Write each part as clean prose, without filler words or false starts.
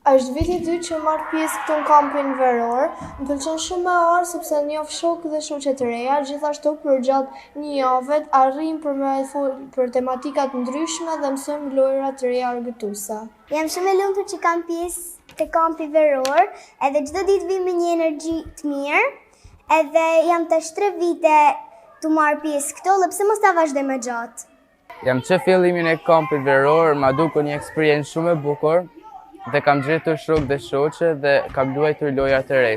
Është viti 2 që marr pjesë këtu në kampin veror. Më pëlqen shumë me arë sepse njoh shokë dhe shoqe të reja, gjithashtu përgjatë një jave arrijm për me folë për tematika të ndryshme dhe mësojmë lojra të reja argëtuese. Jam shumë e lumtur që kam pjesë te kampi veror, edhe çdo ditë vi me një energji të mirë, edhe jam tash 3 vite të marr pjesë këto, dhe pse mos ta vazhdoj më gjatë. Jam që fillimin e kampit veror, ma duke një eksperiencë shumë e bukur, dhe kam gjetur shok dhe shoqe dhe kam luajtur loja të re.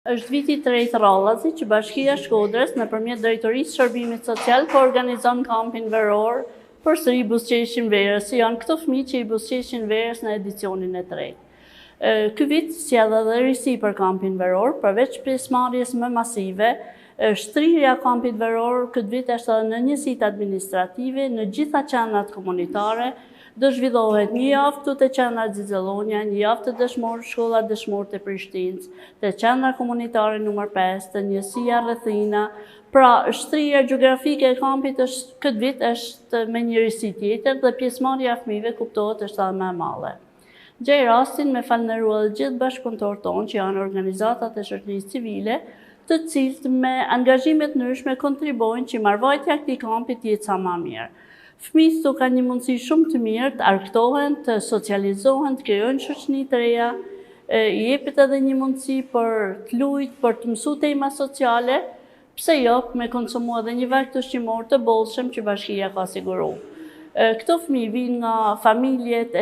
Është viti 3 rallasi që Bashkia e Shkodrës nëpërmjet Drejtorisë së Shërbimit Social po organizon kampin veror përsëri buzëqeshjen verës. Janë këto fëmijë që i buzëqeshin verës në edicionin e 3. Ky vit sjell edhe risi për kampin veror, përveç pjesëmarrjes më masive, shtrirja e kampit veror këtë vit është edhe në njësitë administrative në gjitha qendrat komunitare. Do zhvillohet një javë këtu te qendra Xixellonia, një javë të dëshmorë shkolla dëshmorë të Prishtinës, te qendra komunitare numër 5, të njësia Rrethina. Pra, shtrirja gjeografike e kampit këtë vit është me një risi tjetër dhe pjesëmarrja e fëmijëve kuptohet është edhe më e madhe. Gjej rastin me falënderu edhe gjithë bashkëpunëtorët tonë që janë organizatat e shoqërisë civile, të cilët me angazhime të ndryshme kontribuojnë që marrëvajtja e këtij kampi të jetë sa më mirë. Fëmijët këtu kanë një mundësi shumë të mirë të argëtohen, të socializohen, të krijojnë shoqëni të reja, i jepet edhe një mundësi për të luajtur, për të mësuar tema sociale, pse jo me konsumuar edhe një vakt ushqimor të bollshëm që bashkia ka siguruar. Këto fëmijë vijnë nga familjet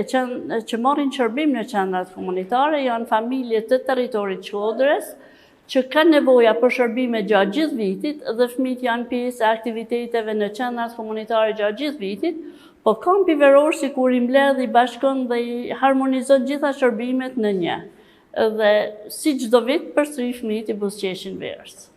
që marrin shërbim në qendrat komunitare, janë familje të territorit Shkodrës, që kanë nevoja për shërbime gjatë gjithë vitit dhe fëmijët janë pjesë e aktiviteteve në qendrat komunitare gjatë gjithë vitit, po kampi veror sikur i mbledh, i bashkon dhe i harmonizon gjitha shërbimet në një. Dhe si çdo vit përsëri fëmijët i buzëqeshin verës.